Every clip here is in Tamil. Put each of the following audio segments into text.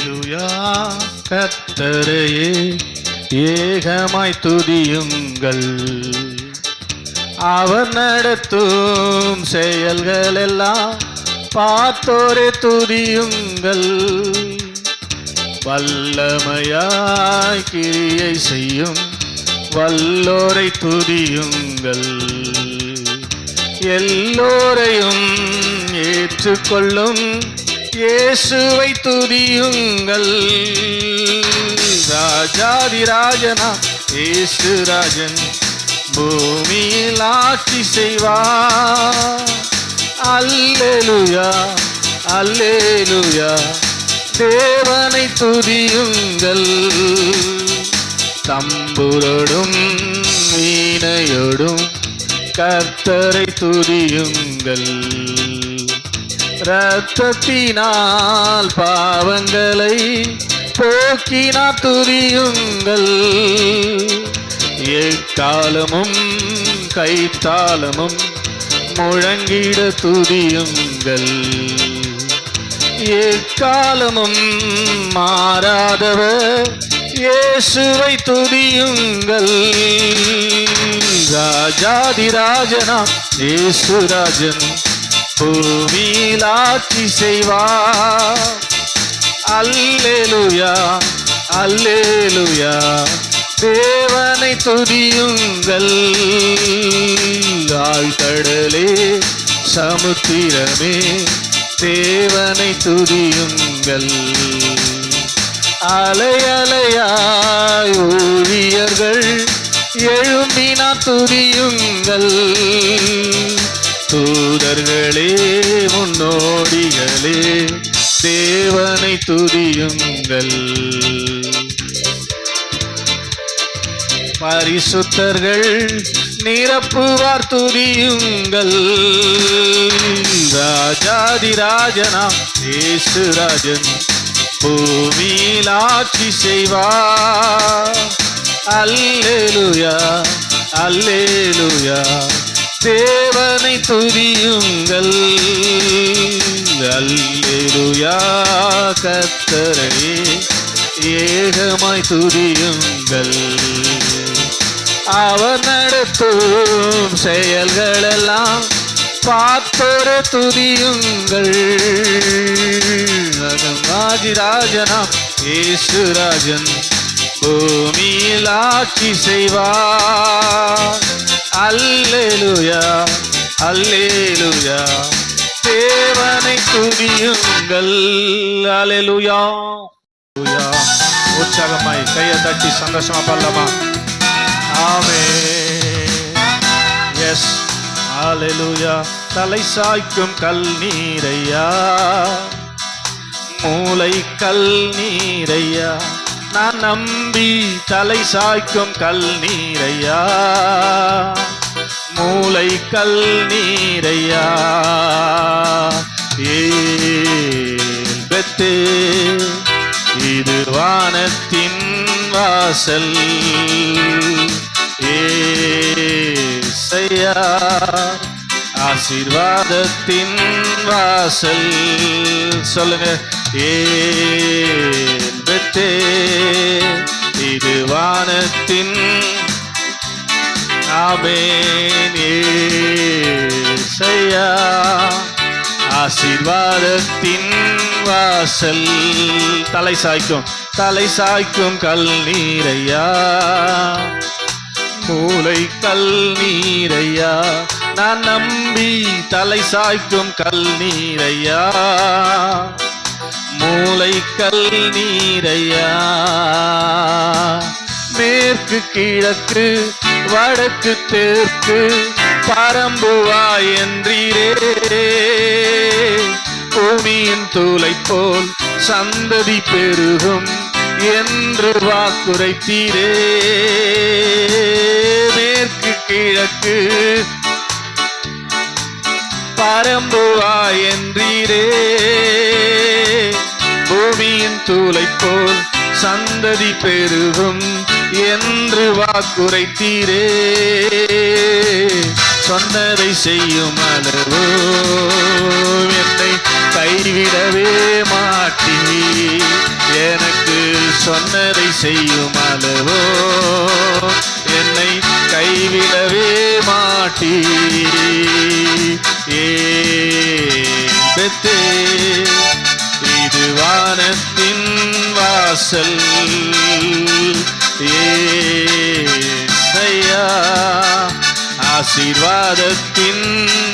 அல்லேலூயா. கர்த்தரையே ஏகமாய் துதியுங்கள், அவர் நடத்தும் செயல்கள் எல்லாம் பார்த்தோரே துதியுங்கள். வல்லமையாய் கிரியை செய்யும் வல்லோரை துதியுங்கள், எல்லோரையும் ஏற்றுக்கொள்ளும் இயேசுவை துதியுங்கள். ராஜாதிராஜனா இயேசு ராஜன் பூமியில் ஆட்சி செய்வார். அல்லேலூயா அல்லேலூயா. தேவனை துதியுங்கள், தம்புரோடும் வீணையோடும் கர்த்தரை துதியுங்கள். இரத்தத்தினால் பாவங்களை போக்கினார் துதியுங்கள். எக்காலமும் கைத்தாளமும் முழங்கிட துதியுங்கள். எக்காலமும் மாறாதவர் இயேசுவை துதியுங்கள். ராஜாதிராஜனா இயேசு ராஜன் பூமியில் ஆட்சி செய்வார். அல்லேலூயா அல்லேலூயா. தேவனை துதியுங்கள், ஆழ்கடலே சமுத்திரமே தேவனை துதியுங்கள். அலை அலையாய் ஊழியர்கள் எழும்பினார் துதியுங்கள். தூதர்களே முன்னோடிகளே தேவனை துதியுங்கள். பரிசுத்தர்கள் நிரப்புவார் துதியுங்கள். ராஜாதிராஜனா இயேசு ராஜன் பூமியில் ஆட்சி செய்வார். அல்லேலூயா அல்லேலூயா. தேவனை துதியுங்கள். அல்லேலூயா. கர்த்தரையே ஏகமாய் துதியுங்கள், அவர் நடத்தும் செயல்களெல்லாம் பார்த்தோரே துதியுங்கள். ராஜனா இயேசு ராஜன் பூமியில் ஆட்சி செய்வார். அல்லேலூயா அல்லேலூயா. தேவனை துதியுங்கள். அல்லேலூயா. உற்சாகமாய் கையை தட்டி சந்தோஷமா பண்ணலாமா? ஆமென். எஸ். அல்லேலூயா. தலை சாய்க்கும் கல் நீரையா, மூளை கல் நீரையா, நான் நம்பி தலை சாய்க்கும் கல் நீரையா, மூளை கல் நீரையா. ஏல்பெத்தே இது வானத்தின் வாசல், ஏசையா ஆசீர்வாதத்தின் வாசல். சொல்லுங்க. ஏல்பெத்தே இது வானத்தின் ஆமென். ஏசையா ஆசீர்வாதத்தின் வாசல். தலை சாய்க்கும் கல் நீரையா, மூளை கல் நீரையா, நான் நம்பி தலை சாய்க்கும் கல் நீரையா, மூளை கல் நீரையா. மேற்கு கிழக்கு வடக்கு தெற்கு பரம்புவாய் என்றீரே, பூமியின் தூளை போல் சந்ததி பெருகும் என்று வாக்குரைத்தீரே. மேற்கு கிழக்கு பரம்புவாய் என்றீரே, பூமியின் தூளை போல் சந்ததி பெருகும் என்று வாக்குரைத்தீரே. சொன்னதை செய்யும் அளவோ என்னை கைவிடவே மாட்டீர், சொன்னதை செய்யும் அளவோ என்னை கைவிடவே மாட்டீ. பெத்தேல் இது வானத்தின் வாசல். ஏசையா ஆசீர்வாதத்தின்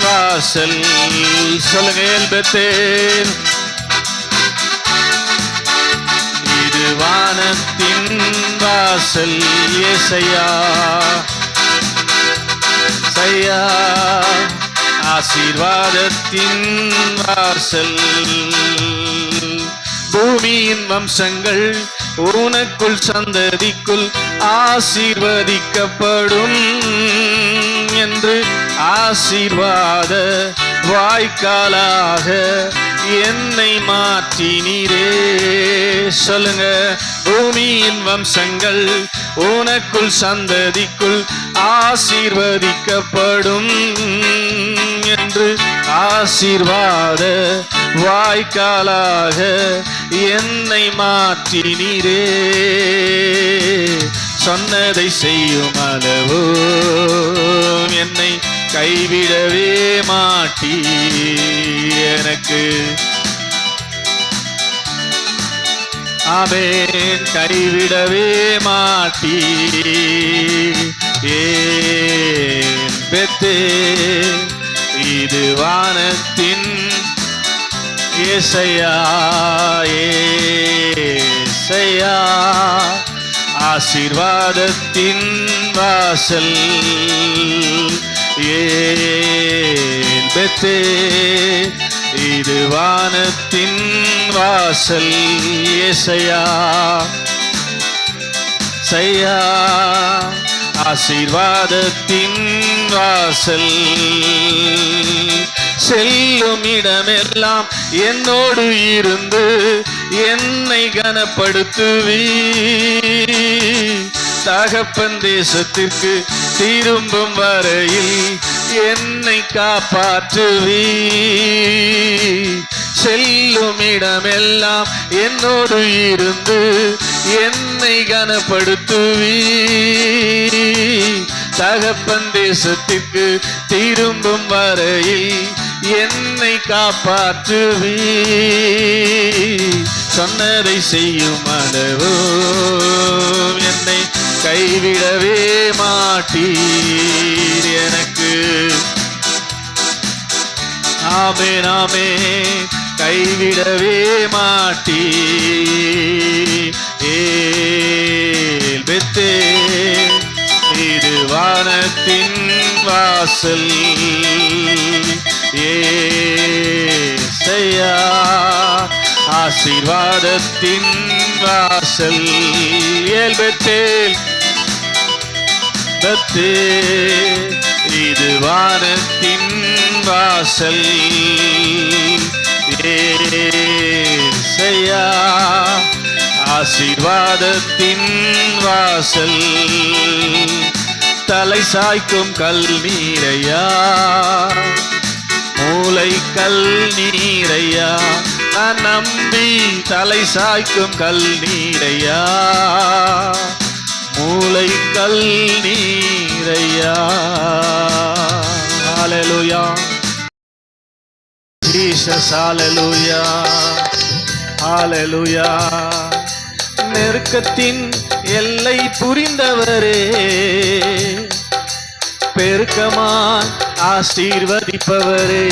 வாசல். சொல்லுங்க, பெத்தேல் இது வானத்தின் வாசல். ஏசையா சையா ஆசீர்வாதத்தின் வாசல். பூமியின் வம்சங்கள் உனக்குள் சந்ததிக்குள் ஆசீர்வதிக்கப்படும் என்று ஆசீர்வாத வாய்க்காலாக என்னை மாற்றினீரே. சொல்லுங்க, பூமியின் வம்சங்கள் உனக்குள் சந்ததிக்குள் ஆசீர்வதிக்கப்படும் என்று ஆசீர்வாத வாய்க்காலாக என்னை மாற்றினீரே. சொன்னதை செய்யும் அளவோ என்னை கைவிடவே மாட்டீ. எனக்கு ஆமென் கைவிடவே மாட்டீ. பெத்தேல் இது வானத்தின் ஏசையா ஏசையா ஆசீர்வாதத்தின் வாசல். பெத்தேல் இது வானத்தின் வாசல். ஏசையா சையா ஆசீர்வாதத்தின் வாசல். செல்லும் இடமெல்லாம் என்னோடு இருந்து என்னை கனப்படுத்துவீ. தகப்பன் தேசத்திற்கு திரும்பும் வரையில் என்னை காப்பாற்றுவீ. செல்லும் இடமெல்லாம் என்னோடு இருந்து என்னை கனப்படுத்துவீ. தகப்பன் தேசத்திற்கு திரும்பும் வரையில் என்னை காப்பாற்றுவீ. சொன்னதை செய்யும் அளவோ என்னை கைவிடவே மாட்டீர். எனக்கு ஆமென் ஆமென் கைவிடவே மாட்டீ. பெத்தேல் இது வானத்தின் வாசல். ஏசையா ஆசீர்வாதத்தின் வாசல். பெத்தேல் பெத்தேல் இது வானத்தின் வாசல். ஏசையா ஆசீர்வாதத்தின் வாசல். தலை சாய்க்கும் கல் நீரையா மூளை கல் நீரையா நான் நம்பி தலை சாய்க்கும் கல் நீரையா மூளை கல் நீரையா. ஹalleluya ஜீசஸ் ஹalleluya ஹalleluya. நெருக்கத்தின் எல்லை புரிந்தவரே பெருக்கமாய் ஆசீர்வதிப்பவரே.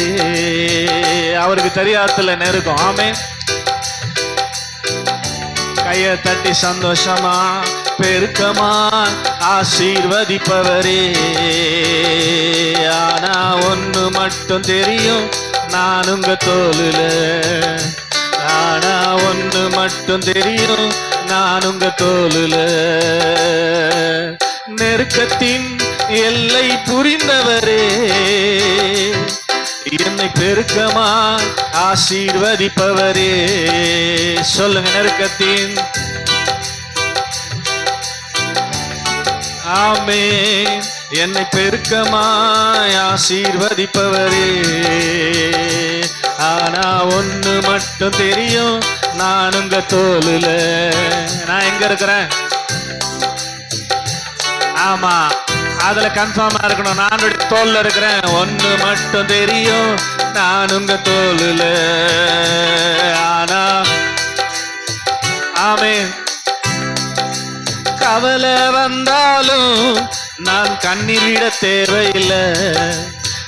அவருக்கு தெரியாதல நெருக்கம். ஆமென். கையை தட்டி சந்தோஷமா பெருக்கமாய் ஆசீர்வதிப்பவரே. ஆனா ஒண்ணு மட்டும் தெரியும், நான் உங்க தோளுல. ஆனா ஒண்ணு மட்டும் தெரியும், நான் உங்க தோளுல. நெருக்கத்தின் எல்லை புரிந்தவரே என்னை பெருக்கமா ஆசீர்வதிப்பவரே. சொல்லுங்க, நெருக்கத்தின் ஆமென் என்னை பெருக்கமாய் ஆசீர்வதிப்பவரே. ஆனா ஒண்ணு மட்டும் தெரியும், நான் உங்க தோலுல. நான் எங்க இருக்கிறேன்? ஆமா, அதுல கன்ஃபார்மா இருக்கணும். நான் தோல்ல இருக்கிறேன். ஒண்ணு மட்டும் தெரியும், நான் உங்க தோலுல. ஆனா ஆமென். கவலை வந்தாலும் நான் கண்ணீர் விட தேவையில்லை.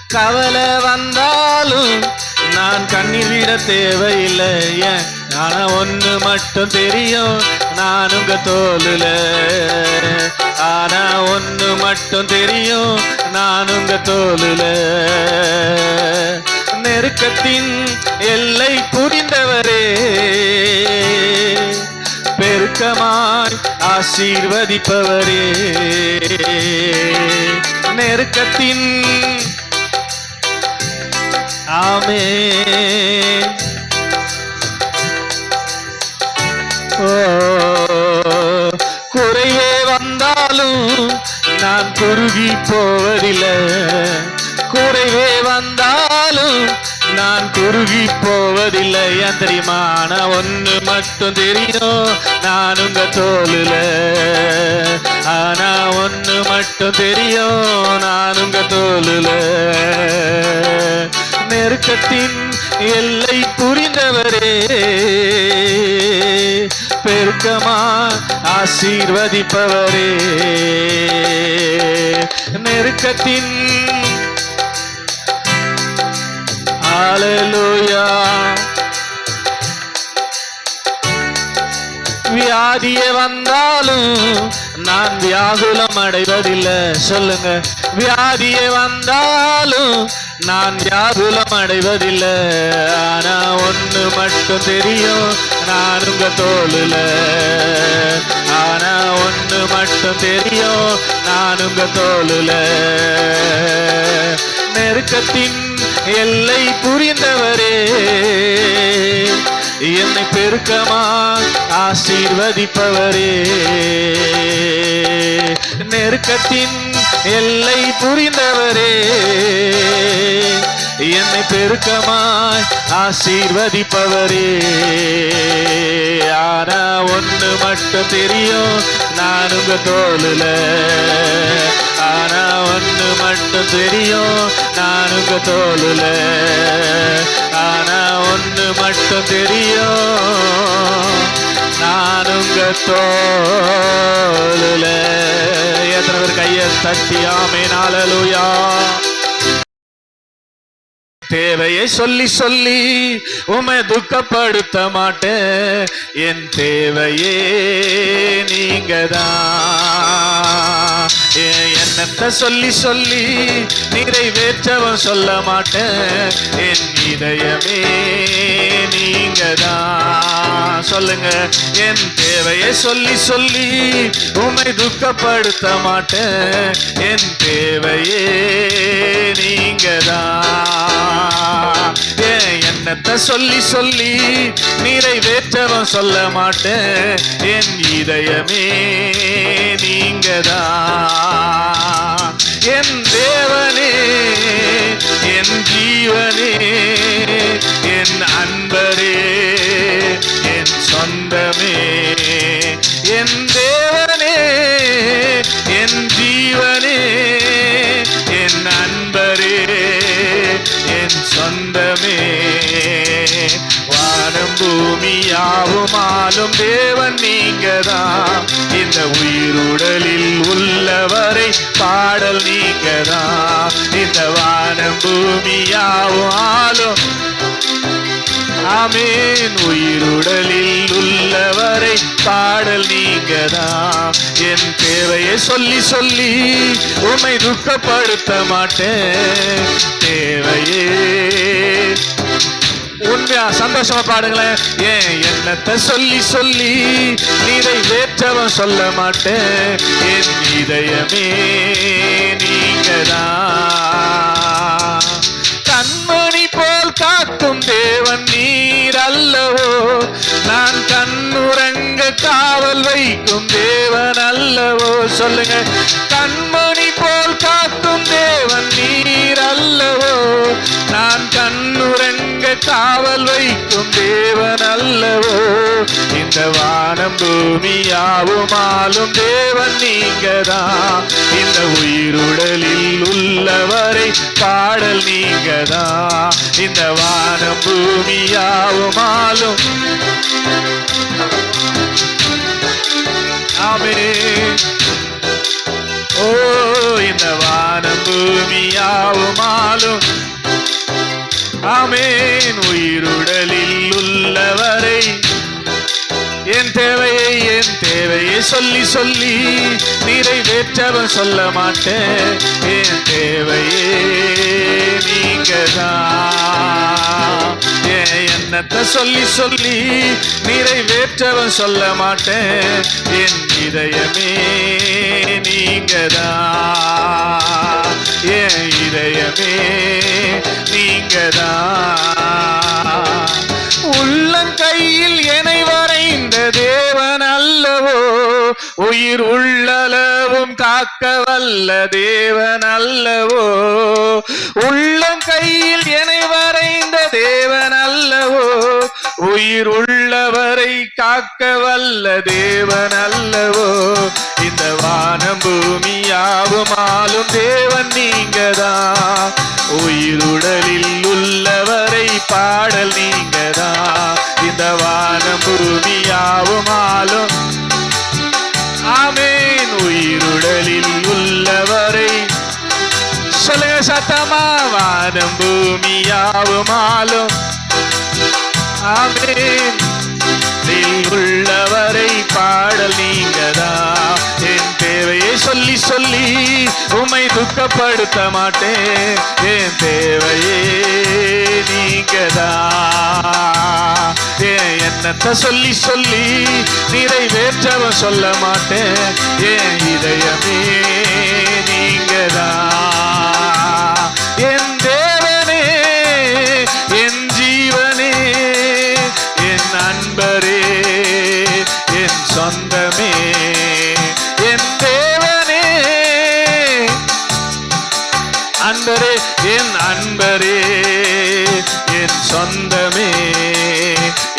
கவலை வந்தாலும் நான் கண்ணீர் விட தேவையில்லை. ஆனா ஒண்ணு மட்டும் தெரியும், நான் உங்க தோலுல. ஆனா ஒண்ணு மட்டும் தெரியும், நான் உங்க தோலுல. நெருக்கத்தின் எல்லை புரிந்தவரே, பெருக்கமாய் ஆசீர்வதிப்பவரே. நெருக்கத்தின் ஆமென். குறையே வந்தாலும் நான் குறுகி போவதில்லை. குறைவே வந்தாலும் நான் குறுகி போவதில்லை. ஏன் தெரியுமா? நான் ஒண்ணு மட்டும் தெரியும், நான் உங்க தோலுல. ஆனா ஒண்ணு மட்டும் தெரியும், நான் உங்க தோலுல. நெருக்கத்தின் எல்லை புரிந்தவரே, பெருக்கமா ஆசீர்வதிப்பவரே. நெருக்கத்தின் ஹல்லேலூயா. வியாதியே வந்தாலும் நான் வியாகுலம் அடைவதில்லை. சொல்லுங்க. வியாதியே வந்தாலும் நான் வியாகுலம் அடைவதில்லை. ஆனா ஒண்ணு மட்டும் தெரியும், நான் உங்க தோலுல. ஆனா ஒண்ணு மட்டும் தெரியும், நான் உங்க தோலுல. நெருக்கத்தின் எல்லை புரிந்தவரே, என்னை பெருக்கமா ஆசீர்வதிப்பவரே. நெருக்கத்தின் எல்லை புரிந்தவரே, என்னை பெருக்கமாய் ஆசீர்வதிப்பவரே. ஆனா ஒண்ணு மட்டும் தெரியும், நான் உங்க தோலுல. ஆனா ஒண்ணு மட்டும் தெரியும், நான் உங்க தோலுல. ஆனா ஒண்ணு மட்டும் தெரியும், நான் உங்க தோலுல. எத்தனை பேர் கையை தட்டி ஆமென் ஹல்லேலூயா. தேவையை சொல்லி சொல்லி உமை துக்கப்படுத்த மாட்டேன். என் தேவையே நீங்கதான். என்னத்தை சொல்லி சொல்லி நிறைவேற்றவன் சொல்ல மாட்டேன். என் இதயமே நீங்கதான். சொல்லுங்க. என் தேவையை சொல்லி சொல்லி உமை துக்கப்படுத்த மாட்டேன். என் தேவையே நீங்கதான். என்னத்தை சொல்லி சொல்லி நிறைவேற்றவன் சொல்ல மாட்டேன். என் இதயமே நீங்கதான். என் தேவனே, என் ஜீவனே, என் அன்பரே, என் சொந்தமே. என் தேவனே, என் ஜீவனே, என் அன்பரே, என் சொந்தமே. வானம் பூமி யாவுமாலும் தேவன் நீங்கதான். இந்த உயிருடலில் உள்ளவரை பாடல் நீங்கதான். இந்த வானம் பூமி யாவுமாலும் ஆமென். உயிருடலில் உள்ளவரை பாடல் நீங்கதான். என் தேவையை சொல்லி சொல்லி உமை துக்கப்படுத்த மாட்டேன். தேவையே உண்மையா சந்தோஷமா பாடுங்களேன். ஏன் என்னத்தை சொல்லி சொல்லி நிறைவேற்றவன் சொல்ல மாட்டேன். என் இதயமே நீங்கதான். கண்மணி போல் காக்கும் தேவன் நீர் அல்லவோ. நான் கண்ணுறங்க காவல் வைக்கும் தேவன் அல்லவோ. சொல்லுங்க. கண்மணி போல் காக்கும் தேவன் நீர் அல்லவோ. நான் கண்ணுறங்க காவல் வைக்கும் ஆளும் தேவன் அல்லவோ, இந்த வானம் பூமியாவும் ஆளும் தேவன் நீங்கதான். இந்த உயிருடலில் உள்ளவரை பாடல் நீங்கதான். இந்த வானம் பூமியாவும் ஆளும் ஆமென். ஓ இந்த வானம் பூமியாவும் ஆளும் ஆமென். உயிருடலில் உள்ளவரை என் தேவையை சொல்லி சொல்லி நிறைவேற்றவன் சொல்ல மாட்டேன். என் தேவையே நீங்கதான். என் எண்ணத்தை சொல்லி சொல்லி நிறைவேற்றவன் சொல்ல மாட்டேன். என் இதயமே நீங்கதான். என் இதயமே நீங்கதான். உள்ளங்கையில் என்னை வரைந்த தேவன் அல்லவோ, உயிர் உள்ளளவும் காக்க வல்ல தேவன் அல்லவோ. உள்ளங்கையில் என்னை வரைந்த தேவன் அல்லவோ, உயிர் உள்ளவரை காக்க வல்ல தேவன் அல்லவோ. இந்த வானம் பூமியாவும் ஆளும் தேவன் நீங்கதான். உயிருடலில் உள்ளவரை பாடல் நீங்கதான். இந்த வானம் பூமியாவும் ஆளும் ஆமென். உயிருடலில் உள்ளவரை சொல்லுங்க சத்தமா. வானம் பூமியாவும் ஆளும் ஆமென். உள்ளவரை பாடல் நீங்கதான். என் தேவையை சொல்லி சொல்லி உம்மை துக்கப்படுத்த மாட்டேன். என் தேவையே நீங்கதான். என் எண்ணத்தை சொல்லி சொல்லி நிறைவேற்றவன் சொல்ல மாட்டேன். என் இதயமே நீங்கதான். என் தேவனே என் ஜீவனே என் அன்பரே என் சொந்தமே. என் தேவனே அன்பரே என் அன்பரே என் சொந்தமே.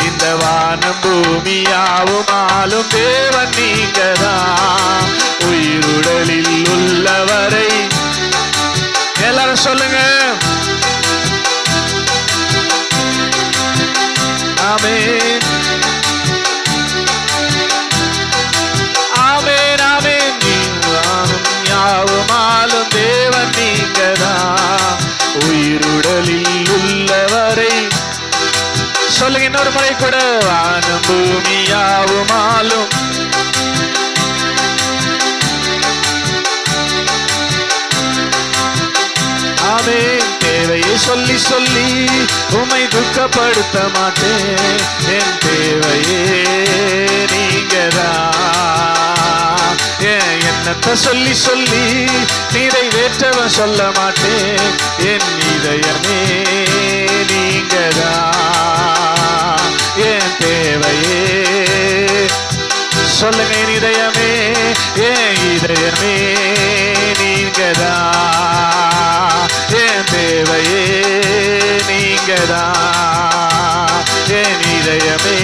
இந்த வானம் பூமியாவும் ஆளும் தேவன் நீங்கதான். உயிருடலில் உள்ளவரை எல்லாரும் சொல்லுங்க ஆமென் ஆமென் ஆமென். நீவானும் யாவும் ஆளும் தேவன் நீங்கதான். உயிருடலில் உள்ளவரை சொல்லுங்க இன்னொரு முறை கூட. வானம் பூமியாவும் ஆளும் ஆமென். தேவையை சொல்லி சொல்லி உம்மை துக்கப்படுத்த மாட்டேன். என் தேவையே நீங்கதான். என் எண்ணத்தை சொல்லி சொல்லி நிறைவேற்றவன் சொல்ல மாட்டேன். என் இதயமே நீங்கதான். என் தேவையே சொல்லுங்க. என் இதயமே என் இதயமே நீங்கதான். என் தேவையே நீங்கதான். என் இதயமே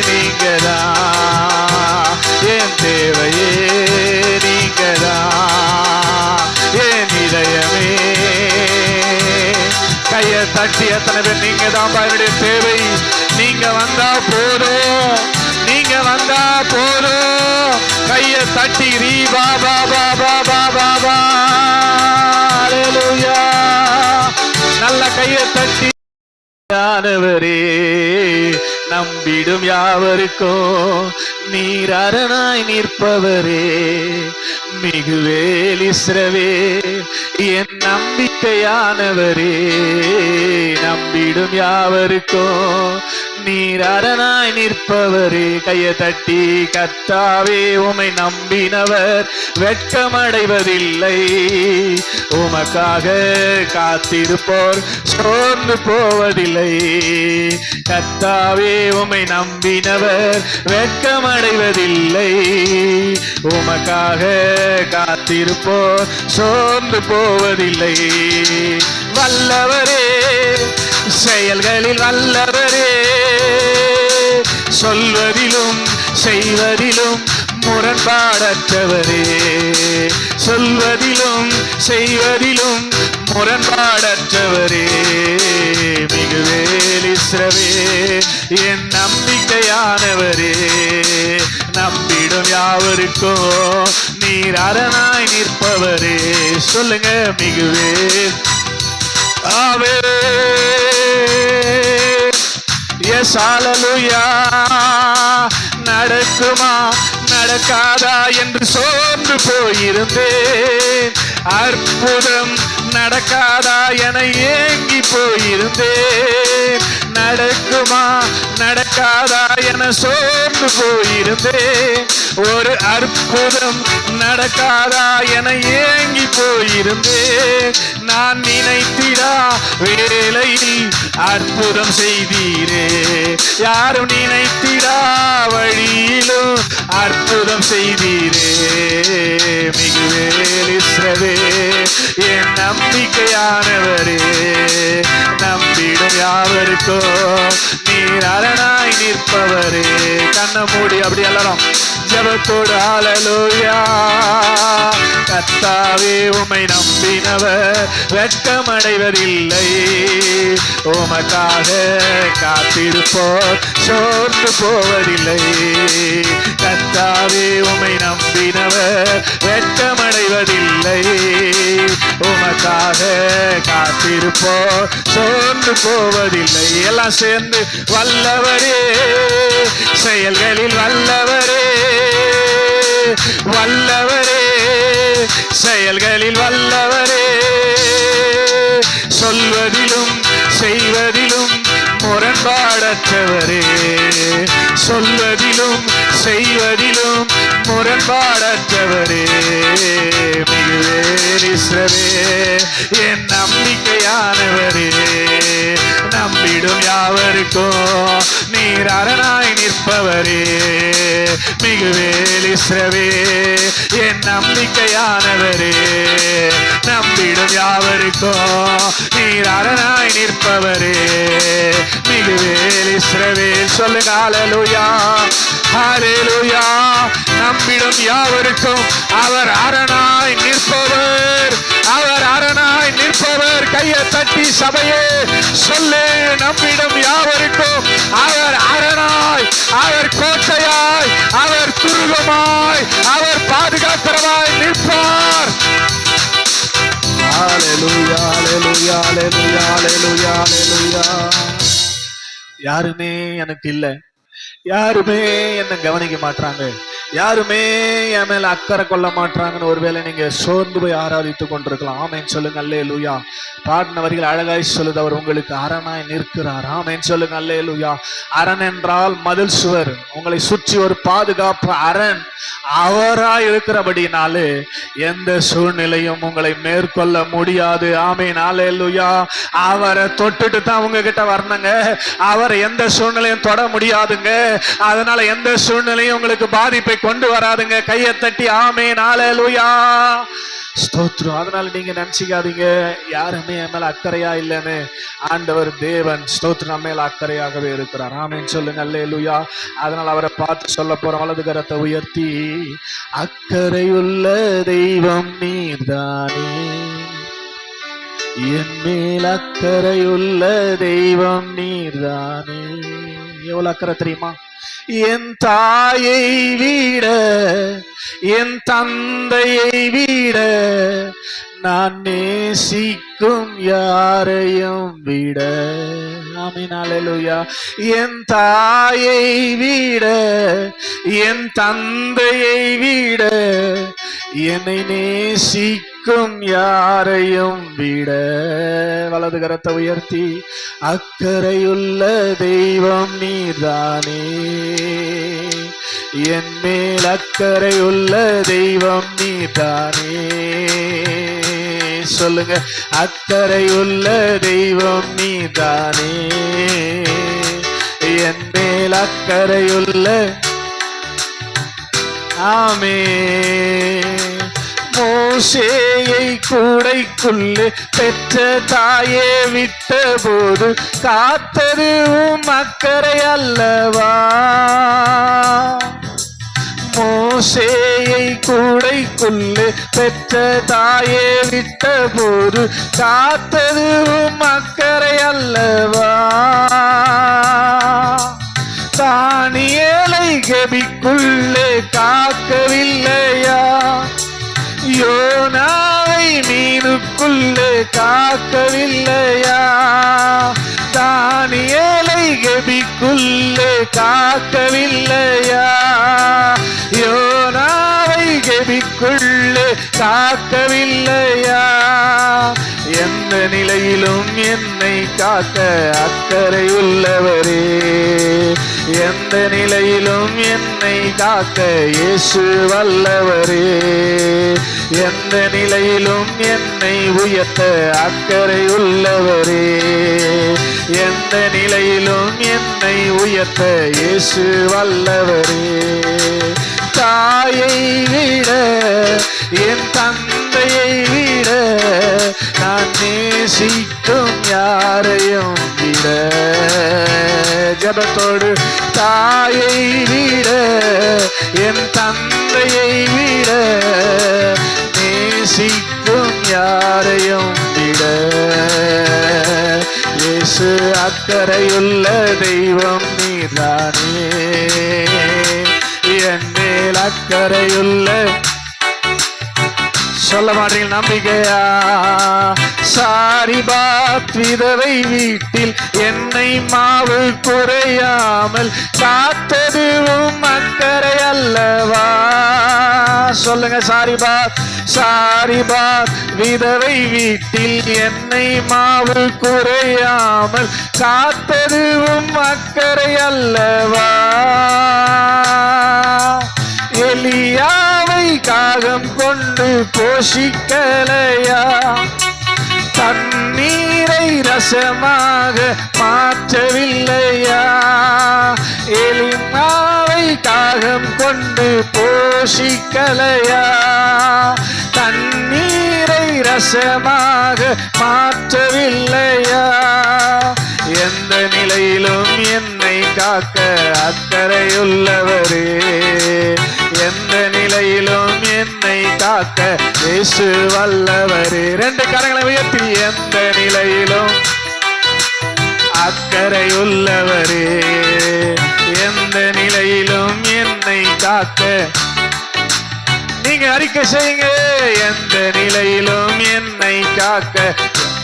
நீங்கதான். என் தேவையே நீங்கதான். என் இதயமே. கையை தட்டி எத்தனை பேர் நீங்க தான் என்னுடைய தேவை. நீங்க வந்தா போதும். நீங்க வந்தா போதும். கையை தட்டி ரீ பாபா பாபா பாபா பா. அல்லேலூயா. நல்ல கையை தட்டி ஆனவரே நம்பிடும் யாவருக்கும் நீர் அரணாய் நிற்பவரே. மிகுவேல் இஸ்ரவேல் என் நம்பிக்கையானவரே. நம்பிடும் யாவருக்கும் நீர் அரணாய் நிற்பவரே. கையை தட்டி கர்த்தாவே உம்மை நம்பினவர் வெட்கமடைவதில்லை. உமக்காக காத்திருப்போர் சோர்ந்து போவதில்லை. கர்த்தாவே உம்மை நம்பினவர் வெட்கமடைவதில்லை. உமக்காக காத்திருப்போர் சோர்ந்து போவதில்லை. வல்லவரே செயல்களில் வல்லவரே, சொல்வதிலும் செய்வதிலும் முரண்பாடற்றவரே, சொல்வதிலும் செய்வதிலும் முரண்பாடற்றவரே, மிகுவேல் இஸ்ரவேல் என் நம்பிக்கையானவரே, நம்பிடும் யாவருக்கும் நீர் அரணாய் நிற்பவரே. சொல்லுங்க, மிகுவேல் ஆவே. எஸ் ஹல்லேலூயா. நடக்குமா நடக்காதா என்று சோர்ந்து போயிருந்தேன், அற்புதம் நடக்காதா என ஏங்கி போயிருந்தேன், நடக்குமா நடக்காதா என சோர்ந்து போயிருந்தேன், ஒரு அற்புதம் நடக்காதா என ஏங்கி போயிருந்தேன், நான் நினைத்திடா வேளையில் அற்புதம் செய்தீரே, யாரும் நினைத்திடா வழியிலும் அற்புதம் செய்தீரே, மிகுவேல் இஸ்ரவேல் என் நம்பிக்கையானவரே, நம்பிடும் யாவருக்கும் நீர் அரணாய் நிற்பவரே. கண்ணை மூடி அப்படி எல்லாரும் ஜெபத்தோடு ஹல்லேலூயா. கர்த்தாவே உம்மை நம்பினவர் வெட்கமடைவதில்லை, உமக்காக காத்திருப்போர் சோர்ந்து போவதில்லை. கர்த்தாவே உம்மை நம்பினவர் வெட்கமடைவதில்லை, உமக்காக காத்திருப்போர் சோர்ந்து போவதில்லை. எல்லாம் சேர்ந்து வல்லவரே, செயல்களில் வல்லவரே, வல்லவரே, செயல்களில் வல்லவரே, சொல்வதிலும் செய்வதிலும் முரண்பாடற்றவரே, சொல்வதிலும் செய்வதிலும் முரண்பாடற்றவரே, மிகுவேல் இஸ்ரவேல் என் நம்பிக்கையானவரே, நம்பிடும் யாவருக்கும் நீர் அரணாய் நிற்பவரே, மிகுவேல் இஸ்ரவேல் என் நம்பிக்கையானவரே, நம்பிடும் யாவருக்கும் நீர் அரணாய் நிற்பவரே, மிகுவேல் இஸ்ரவேல். சொல்லுங்க ஹல்லேலூயா, ஹல்லேலூயா. நம்பிடும் யாவருக்கும் அவர் அரணாய் நிற்பவர், அவர் அரணாய் நிற்பவர். கையை தட்டி சபையே சொல்லு, நம்பிடும் யாவருக்கும் அவர் அரணாய், அவர் கோட்டையாய், அவர் துருகமாய், அவர் பாதுகாக்கிறவாய் நிற்பார். ஹல்லேலூயா, ஹல்லேலூயா, ஹல்லேலூயா, ஹல்லேலூயா, ஹல்லேலூயா. யாருமே எனக்கு இல்லை, யாருமே என்ன கவனிக்க மாட்டாங்க, யாருமே என் மேல அக்கறை கொள்ள மாட்டாங்கன்னு ஒருவேளை நீங்க சோர்ந்து போய் ஆராதித்துக் கொண்டிருக்கலாம். ஆமேன் சொல்லுங்க அல்லேலூயா. பாடினவர்கள் அழகாய் சொல்லுது, அவர் உங்களுக்கு அரணாய் நிற்கிறார். ஆமேன் சொல்லுங்க அல்லேலூயா. அரண் என்றால் மதில் சுவர், உங்களை சுற்றி ஒரு பாதுகாப்பு அரண் அவராய் இருக்கிறபடினாலே எந்த சூழ்நிலையும் உங்களை மேற்கொள்ள முடியாது. ஆமேன் அல்லேலூயா. அவரை தொட்டுட்டு தான் உங்ககிட்ட வரணுங்க, அவரை எந்த சூழ்நிலையும் தொட முடியாதுங்க. அதனால எந்த சூழ்நிலையும் உங்களுக்கு பாதிப்பை கொண்டு வராதுங்க. கையை தட்டி ஆமேன் அல்லேலூயா, ஸ்தோத்திரம். அதனால நீங்க நினைச்சுக்காதீங்க யாருமே என் மேல அக்கறையா இல்லைன்னு. ஆண்டவர் தேவன் ஸ்தோத்திரம் நம்ம மேல அக்கறையாகவே இருக்கிறார். ஆமேன் சொல்லுங்க அல்லேலூயா. அதனால அவரை பார்த்து சொல்ல போறோம், வலது கரத்தை உயர்த்தி, அக்கறையுள்ள தெய்வம் நீர்தானே, என் மேல் அக்கறையுள்ள தெய்வம் நீர்தானே. எவ்வளவு அக்கறை தெரியுமா? என் தாயை விட, என் தந்தையை விட, நான் நேசிக்கும் யாரையும் விட. ஆமென் அல்லேலூயா. என் தாயை விட, என் தந்தையை விட, என்னை நேசிக்கும் யாரையும் விட. வலது கரத்தை உயர்த்தி, அக்கறையுள்ள தெய்வம் நீர்தானே, என் மேல் அக்கறையுள்ள தெய்வம் நீர்தானே. சொல்லுங்க, அக்கறையுள்ள தெய்வம் நீர்தானே, என் மேல் அக்கறையுள்ள. ஆமென். மோசேயை கூடைக்குள்ளே பெற்ற தாயே விட்ட போது காத்தது உம் அக்கறை அல்லவா? மோசேயை கூடைக்குள்ளே பெற்ற தாயே விட்ட போது காத்தது உம் அக்கறை அல்லவா? தானியேலை கெபிக்குள்ளே காக்கவில்லையா? யோனாவை மீனுக்குள்ளே காக்கவில்லையா? தானியேலை கெபிக்குள்ளே காக்கவில்லையா? யோனாவை கெபிக்குள்ளே காக்கவில்லையா? எந்த நிலையிலும் என்னை காக்க அக்கறை உள்ளவரே, எந்த நிலையிலும் என்னை காக்க இயேசு வல்லவரே, எந்த நிலையிலும் என்னை உயர்த்த அக்கறை உள்ளவரே, எந்த நிலையிலும் என்னை உயர்த்த இயேசு வல்லவரே. தாயை விட என் தந்தையை விட நான் நேசிக்கும் யாரையும் விட, ஜபத்தோடு தாயை விட என் தந்தையை விட நேசிக்கும் யாரையும் விட இயேசு அக்கறையுள்ள தெய்வம் நீதானே, என் மேல் அக்கறையுள்ள. சொல்ல மாட்டீங்க நம்பிக்கையா? சாரிபாத் விதவை வீட்டில் என்னை மாவு குறையாமல் காத்ததுவும் அக்கறை அல்லவா? சொல்லுங்க. சாரிபாத் விதவை வீட்டில் என்னை மாவு குறையாமல் காத்ததுவும் அக்கறை அல்லவா? எலியாவை காகம் கொண்டு போஷிக்கலையா? தண்ணீரை ரசமாக மாற்றவில்லையா? எலியாவை காகம் கொண்டு போஷிக்கலையா? தண்ணீரை ரசமாக மாற்றவில்லையா? எந்த நிலையிலும் என்னை காக்க அக்கறையுள்ளவரே, எந்த நிலையிலும் என்னை காக்க இயேசு வல்லவரே. ரெண்டு கரங்களை உயர்த்தி, எந்த நிலையிலும் அக்கறையுள்ளவரே, எந்த நிலையிலும் என்னை காக்க. நீங்க அறிக்கை செய்யுங்க. எந்த நிலையிலும் என்னை காக்க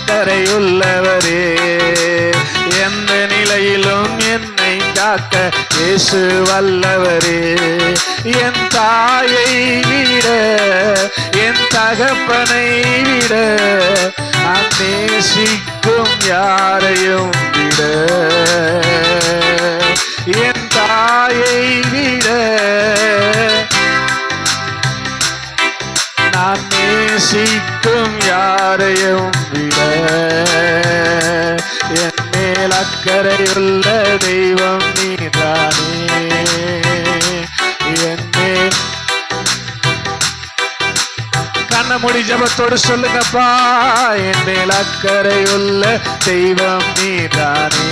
அக்கறையுள்ளவரே, எந்த நிலையிலும் என்னை காக்க இயேசு வல்லவரே. என் தாயை விட என் தகப்பனை விட நேசிக்கும் யாரையும் விட, என் தாயை விட நான் நேசிக்கும் யாரையும் விட என் மேல் அக்கறையுள்ள தெய்வம் நீதானே, என் மேல். கண்ண மூடி ஜபத்தோடு சொல்லுங்கப்பா, என் மேல் அக்கறையுள்ள தெய்வம் நீதானே.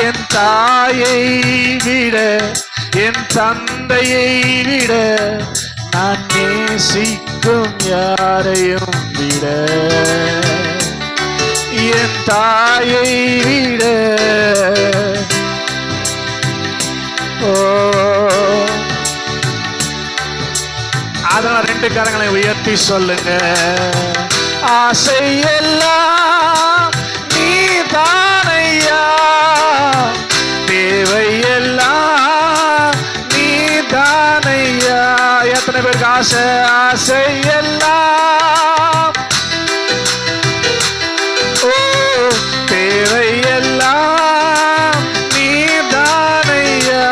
என் தாயை விட என் தந்தையை விட நான் நேசிக்கும் யாரையும் விட, என் தாயை விட. ஓ, அதனால ரெண்டு கரங்களை உயர்த்தி சொல்லுங்க. ஆசையெல்லாம் நீ தானையா, தேவையெல்லாம் நீ தானையா. எத்தனை பேருக்கு ஆசை? ஆசையெல்லாம், ஓ தேவையெல்லாம் நீ தானையா.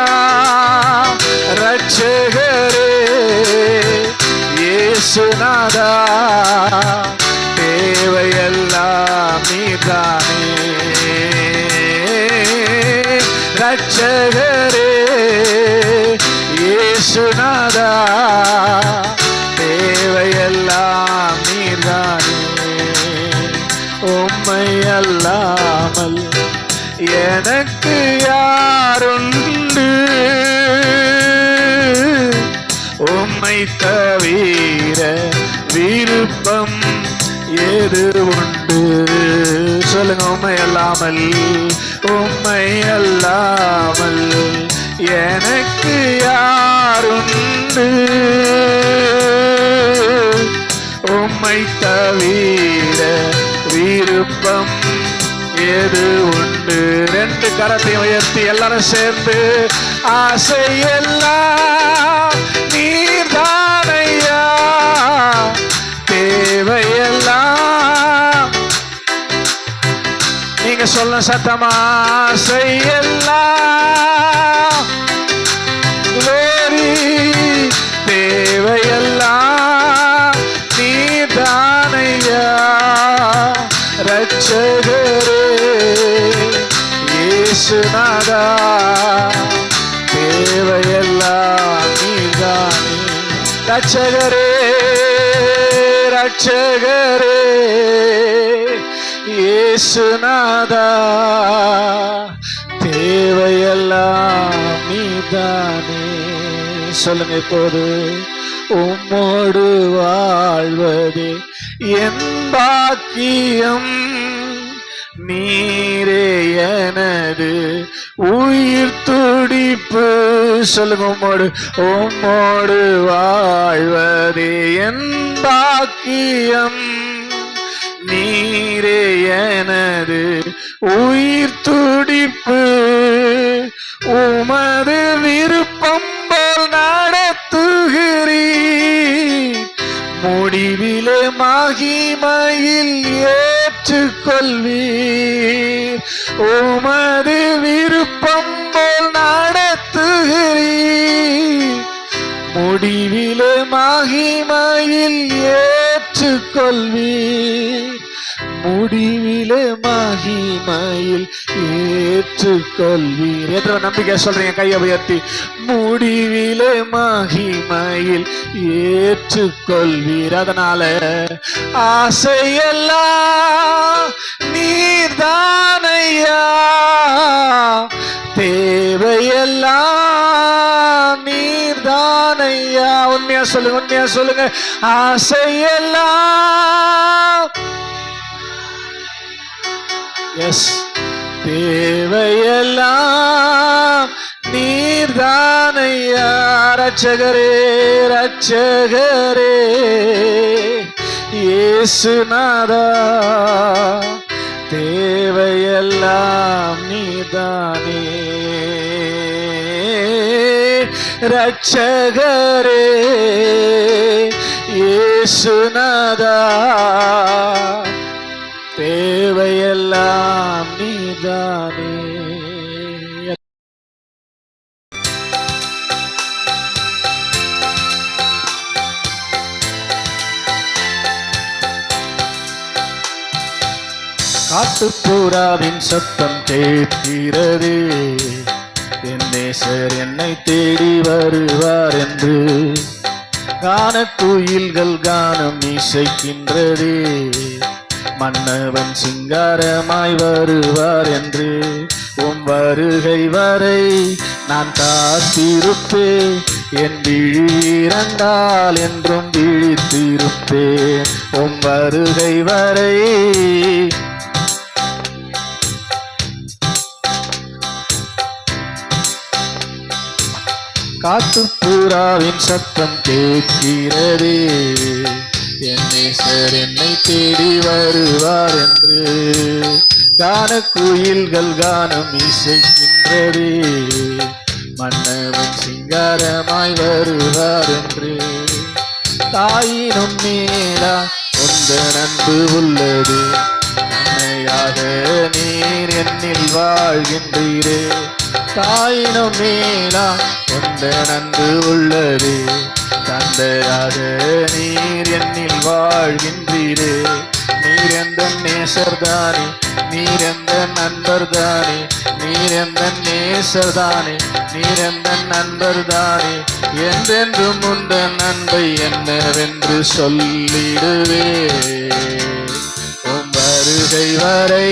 ரட்சகரே இயேசுநாதா, தேவையெல்லாம் நீதானே. ரட்சகரே இயேசுநாதா, உம்மை தவிர விருப்பம் ஏது உண்டு? சொல்லுங்க. உம்மை அல்லாமல், உம்மை அல்லாமல் எனக்கு யாருண்டு? உம்மை தவிர விருப்பம் ஏது உண்டு? ரெண்டு கரத்தை உயர்த்தி எல்லாரும் சேர்ந்து, ஆசையெல்லாம் நீர்தானையா, தேவையெல்லாம் நீங்க சொல்ல சத்தமா, ஆசையெல்லாம் glory, தேவையெல்லாம் நீர்தானையா, ரட்சகரே இயேசுநாதா, தேவையெல்லாம் நீர்தானே. ரட்சகரே ரட்சகரே இயேசுநாதா, தேவையெல்லாம் நீர்தானே. சொல்லுங்க இப்போது. உம்மோடு வாழ்வதே என் பாக்கியம், நீரே எனது உயிர் துடிப்பு. சொல்லுங்க. உம்மோடு, உம்மோடு வாழ்வதே என் பாக்கியம், நீரே எனது உயிர் துடிப்பு. உமது விருப்பம் போல் நடத்துகிறீர், முடிவிலே மகிமையில் ஏற்றுக்கொள்வீர். உமது விருப்பம் போல் நடத்துகிறீர், முடிவிலே மகிமையில் ஏற்றுக்கொள்வீர். முடிவிலே மகிமையில் ஏற்றுக்கொள்வீர். எத்தனை நம்பிக்கை சொல்றீங்க? கையை உயர்த்தி. முடிவிலே மகிமையில் ஏற்றுக்கொள்வீர். அதனால ஆசையெல்லாம் நீர்தானையா, தேவையெல்லாம் நீர்தானையா. உண்மையா சொல்லுங்க, உண்மையா சொல்லுங்க. ஆசையெல்லாம் எஸ், தேவையெல்லாம் நீர்தானையா. ரட்சகரே ரட்சகரே இயேசுநாதா, தேவையெல்லாம் நீர்தானே. ரட்சகரே இயேசுநாதா, தேவையெல்லாம் நீதானே. காட்டுப்புறாவின் சத்தம் கேட்கிறதே, என் நேசர் என்னை தேடி வருவார் என்று. கானக்குயில்கள் கானம் இசைக்கின்றதே, மன்னவன் சிங்காரமாய் வருவார் என்று. உம் வருகை வரை நான் காத்திருப்பேன், என் விழி இரண்டால் என்றும் விழித்திருப்பேன். உம் வருகை வரை காட்டுப்புறாவின் சத்தம் கேட்கிறதே, என் நேசர் என்னை தேடி வருவார் என்று. கானக்குயில்கள் கானம் இசைக்கின்றதே, மன்னவன் சிங்காரமாய் வருவார் என்று. தாயினும் மேலா உந்தன் அன்பு உள்ளது, அன்னையாக நீர் என்னில் வாழ்கின்றீரே. தாயினும் மேலா உந்தன் அன்பு உள்ளது, தந்தையாக நீர் என்னில் வாழ்கின்றீரே. நீர் எந்த நேசர்தானே, நீர் எந்த நண்பர்தானே, நீர் எந்த நேசர்தானே, நீர் எந்த நண்பர்தானே. என்றென்றும் உந்தன் அன்பை என்னவென்று சொல்லிடுவே. உம் வருகை வரை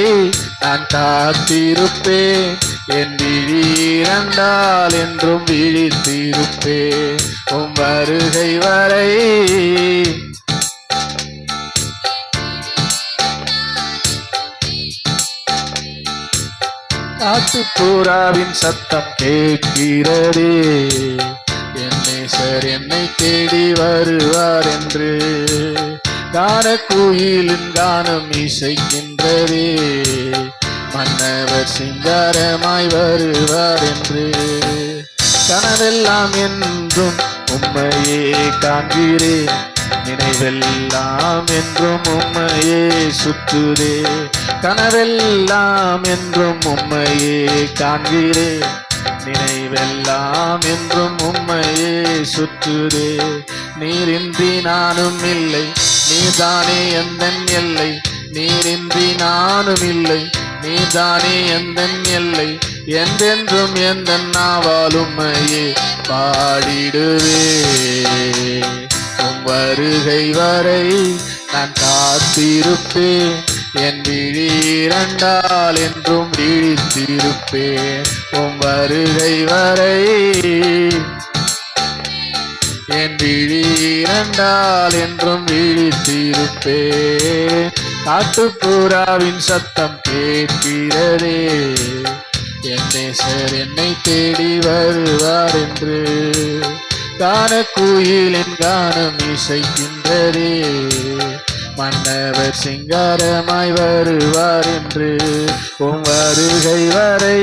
நான் காத்திருப்பேன், என் விழி இரண்டால் என்றும் விழித்திருப்பேன். உம் வருகை வரை காட்டுப்புறாவின் சத்தம் கேட்கிறதே, என் நேசர் என்னை தேடி வருவார் என்று. கானக்குயிலின் கானம் இசைக்கின்றதே, மன்னவர் சிங்காரமாய் வருவார் என்று. கனவெல்லாம் என்றும் உம்மையே காண்கிறேன், நினைவெல்லாம் என்றும் உம்மையே சுற்றுதே. கனவெல்லாம் என்றும் உம்மையே காண்கிறேன், நினைவெல்லாம் என்றும் உம்மையே சுற்றுதே. நீரின்றி நானும் இல்லை, நீதானே எந்தன் எல்லை. நீரின்றி நானும் இல்லை, நீதானே எந்தன் எல்லை. என்றென்றும் எந்தன் நாவால் உம்மையே பாடிடுவே. உம் வருகை வரை நான் காத்திருப்பேன், என் விழி இரண்டால் என்றும் விழித்திருப்பேன். உம் வருகை வரை என் விழி இரண்டால் என்றும் விழித்திருப்பேன். காட்டுப்புறாவின் சத்தம் கேட்கிறதே, என் நேசர் என்னை தேடி வருவார் என்று. கானக்குயிலின் கானம் இசைக்கின்றதே, மன்னவர் சிங்காரமாய் வருவார் என்று. உம் வருகை வரை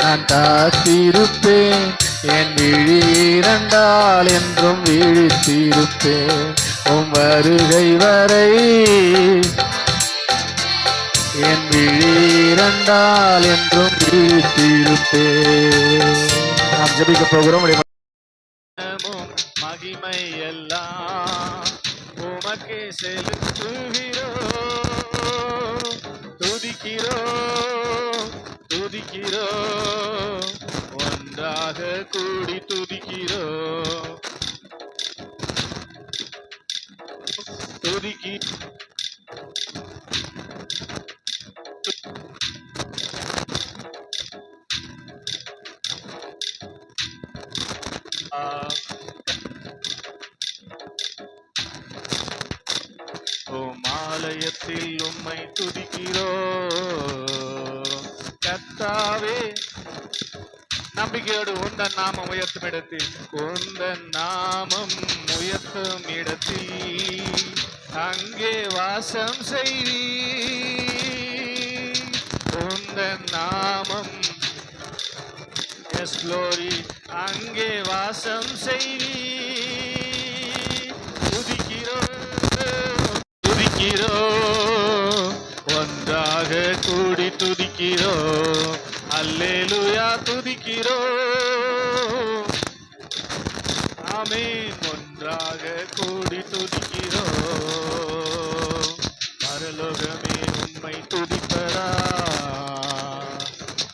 நான் காத்திருப்பேன், என் விழி இரண்டால் என்றும் விழித்திருப்பேன். உம் வருகை வரை என் விழி இரண்டால் என்றும் விழித்திருப்பேன். நாம் ஜெபிக்க போகிறோம். மகிமை எல்லாம் உமக்கே செலுத்துகிறோம், துதிக்கிறோம் துதிக்கிறோம், ஒன்றாக கூடி துதிக்கிறோம் ஆலயத்தில் உம்மை துதிக்கிறோம் கர்த்தாவே. நம்பிக்கையோடு உந்தன் நாமம் உயர்த்தும் இடத்தில், உந்தன் நாமம் உயர்த்தும் இடத்தில் அங்கே வாசம் செய்வி. உந்தன் நாமம் எஸ் க்ளோரி அங்கே வாசம் செய்வி. துதிக்கிறோம் ஒன்றாக கூடி துதிக்கிறோம், அல்லேலூயா துதிக்கிறோம், ஆமென். ஒன்றாக கூடி துதிக்கிறோம், பரலோகமே உம்மை துதிப்பதா.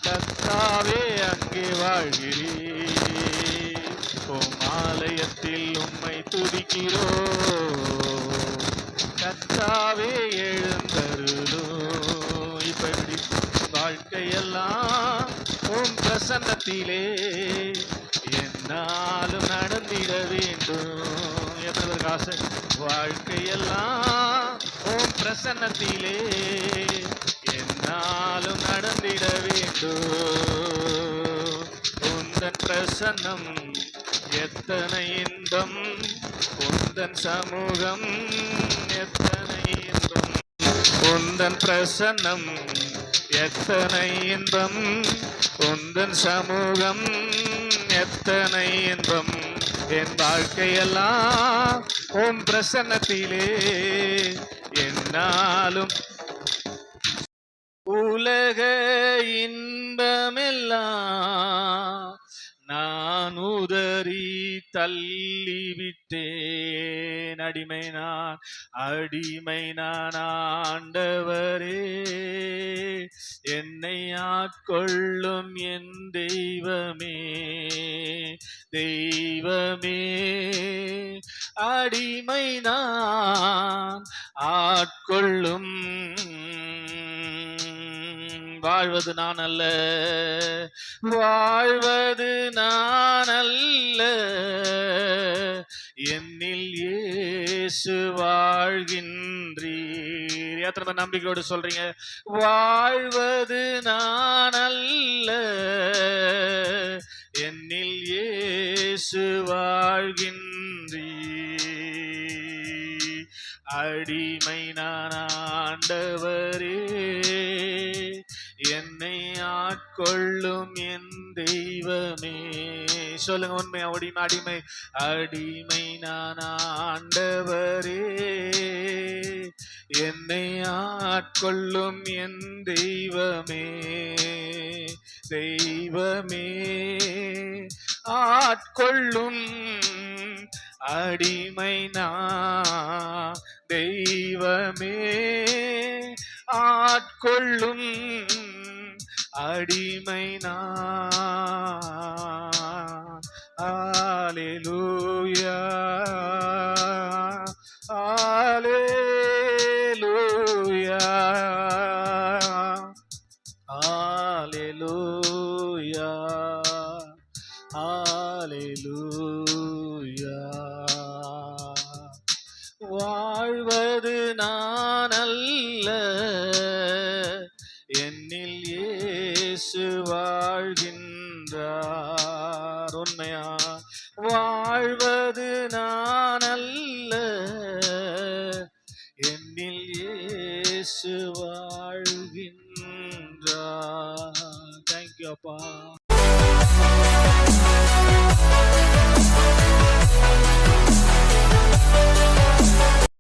கர்த்தாவே அங்கே வாழ்கிறீர், உம் ஆலயத்தில் உம்மை துதிக்கிறோம் கர்த்தாவே. எழுந்தருளும் இப்படி வாழ்க்கையெல்லாம் உம் பிரசன்னத்திலே என்னாலும் நடந்திட வேண்டும். என்பதற்கு ஆசை. வாழ்க்கையெல்லாம் உம் பிரசன்னத்திலே என்னாலும் நடந்திட வேண்டும். உந்தன் பிரசன்னம் எத்தனை இன்பம், உந்தன் சமூகம் எத்தனை இன்பம். உந்தன் பிரசன்னம் எத்தனை இன்பம், உந்தன் சமூகம் எத்தனை இன்பம். என் வாழ்க்கையெல்லாம் உன் பிரசன்னத்திலே என்னாலும். உலக இன்பமெல்லாம் நான் உதறி தள்ளிவிட்டேன். அடிமை நான் ஆண்டவரே, என்னை ஆட்கொள்ளும் என் தெய்வமே. அடிமை நான் ஆட்கொள்ளும். வாழ்வது நான் அல்ல, வாழ்வது நான் அல்ல, இயேசு வாழ்கின்றீர். எத்தனை பேர் நம்பிக்கையோடு சொல்றீங்க? வாழ்வது நான் அல்ல, என்னில் இயேசு வாழ்கின்றீர். அடிமை நான் ஆண்டவரே, என்னை ஆட்கொள்ளும் என் தெய்வமே. சொல்லுங்க உண்மையா? அடிமை அடிமை நான் ஆண்டவரே, என்னை ஆட்கொள்ளும் என் தெய்வமே. தெய்வமே ஆட்கொள்ளும் அடிமை நான், தெய்வமே ஆட்கொள்ளும் அடிமை நான். அல்லேலூயா அல்லேலூயா அல்லேலூயா அல்லேலூயா. வாழ்வது நான் அல்ல, என்னில் இயேசு வாழ்கின்றார். உண்மையா? வாழ்வது நான் அல்ல, என்னில் இயேசு வாழ்கின்றார். தேங்க்யூ அப்பா.